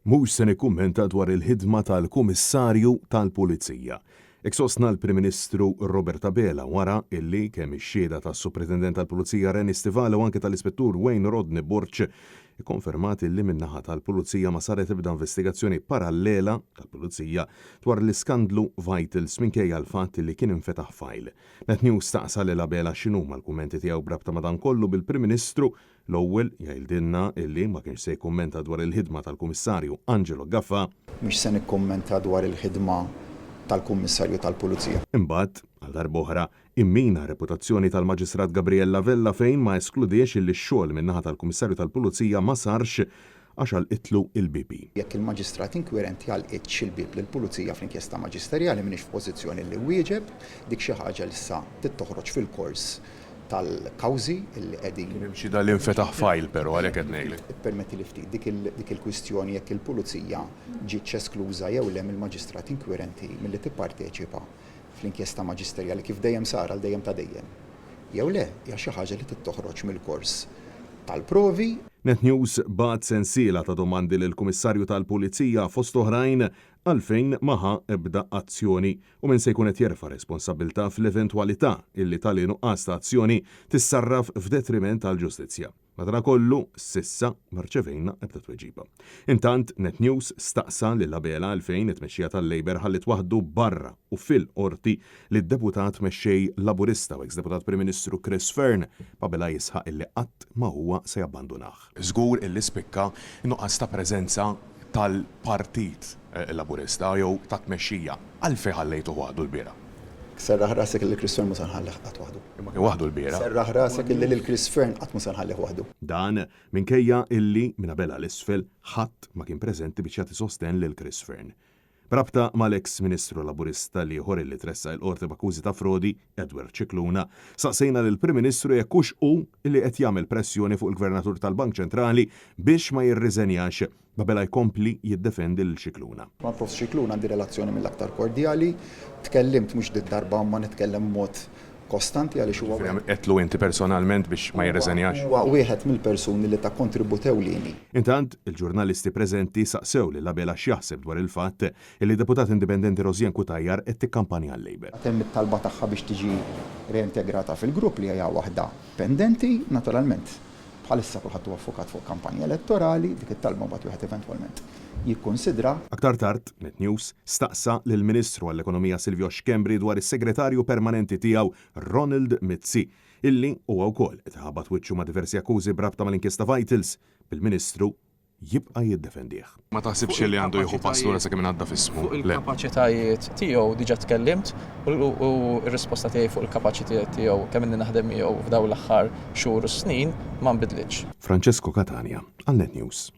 mhux se nikkummenta dwar il-ħidma tal-Kummissarju tal-Pulizija. Iksostna l-Prim Ministru Robert Abela wara illi kemm ix-xhieda tas-Supritendent tal-Pulizija Ren Istivale u anke tal-Ispettur Wayne Rodney Burch ikkonfermat illi min-naħa tal-Pulizija ma saret tibda investigazzjoni parallela tal-Pulizija dwar l-iskandlu Vitals minkejja l-fatt li kien infetaħ fajl. Net News staqsa lil Abela x'inhuma l-kummenti tiegħu brabta madankollu bil-Prim Ministru. L-ewwel jgħidilna illi ma kienx se jikkummenta dwar il-ħidma tal-Kummissarju Angelo Gaffa. Mhux se nikkummenta dwar il-ħidma tal-Kummissarju tal-Pulizija. Imbagħad għal darb'oħra immina reputazzjoni tal-Maġistrat Gabriella Vella fejn ma eskludiex illi x-xogħol min-naħa tal-Kummissarju tal-Pulizija ma sarx għax għalqitlu il-BP. Jekk il-Maġistrat inkwirenti għalqitx il-bib lill-Pulizija fl-inkjesta maġisterjali m'iniex f'pożizzjoni li wieġeb dik xi ħaġa li issa tittoħroġ fil-kors tal-kawżi li qegħdin. Kien hemm xi dal-infetaħ fajl però għalhekk qed ngħidlek. Permetti li ftit dik il-kwistjoni jekk il-Pulizija ġietx eskluża jew le mill-Maġistrat inkwirenti milli tipparteċipa fl-inkjesta maġisterjali kif dejjem sar għal dejjem ta' dejjem. Jew le hija xi ħaġa li tittoħroġ mill-kors tal-provi. Net News bagħat sensiela ta' domandi lill-Kummissarju tal-Pulizija fost oħrajn għalfejn maħa ebda azzjoni u min se jkun qed jerfa' responsabbiltà fl-eventwalità illi tal-inqas ta' azzjoni tissarraf f'detriment tal-ġustizzja. Madankollu s'issa ma rċevejna ebda tweġiba. Intant Net News staqsa lil Abela għalfejn it-tmexxija tal-Labor ħallit waħdu barra u fil-qorti lid-deputat mexxej Laburista u ex-deputat Prim Ministru Chris Fearn Abela jisħaq illi qatt ma huwa se jabbandunah. Żgur illi spikka nuqqas ta' preżenza tal-Partit Laburista jew ta' tmexxija għalfejn ħallejtu waħdu l-biera. Serraħ rasek li Chris Fearn ma sanħallih qatt waħdu. Imma kien waħdu l-biera. Serraħ rasek li lil Chris Fearn qatt ma sanħallih waħdu. Dan minkejja illi minn Abela l-isfel ħadd ma kien preżenti biex jagħti sosten lil Chris Fearn. Brabta mal-ex Ministru Laburista li ieħor illi tressa l-qorti b'akkużi ta' frodi, Edward Cicluna, saqsejna lill-Prim Ministru jekk hux hu illi qed jagħmel pressjoni fuq il-Gvernatur tal-Bank Ċentrali biex ma jirriżenjax Abela jkompli jiddefendi lil Cicluna. Ma' Prof Cicluna għandi relazzjoni mill-aktar kordjali, tkellimt mhux dit-darba ma nitkellem mod kostanti għaliex huwa. Qedlu inti personalment biex ma jirriżenjax. Huwa wieħed mill-persuni li ta' kontributew lini. Intant, il-ġurnalisti preżenti saqsew lil Abela x'jaħseb dwar il-fatt li deputat indipendenti Rosien Kutajjar qed tikkampanja l-Labor. Hemm it-talba tagħha biex tiġi reintegrata fil-grupp li hija waħda pendenti, naturalment. Bħalissa kulħadd huwa affukat fuq kampanja elettorali, dik it-talba mbagħad wieħed eventwalment jikkunsidra. Aktar tard, Net News staqsa lill-Ministru għall-Ekonomija Silvio Xkembri dwar is-Segretarju Permanenti tiegħu Ronald Mizzi, illi huwa wkoll qed ħabat wiċċu ma' diversi akkużi brabta mal-inkjesta Vitals bil-Ministru jibqa' jiddefendih. Ma taħsibx li għandu jieħu pastura sakemm għadda f'ismu. Fuq il-kapaċitajiet tiegħu diġà tkellimt u r-risposta tiegħi fuq il-kapaċitajiet tiegħu kemm inni naħdem miegħu f'dawn l-aħħar xhur u snin ma nbidlitx. Francesco Catania, għal Net News.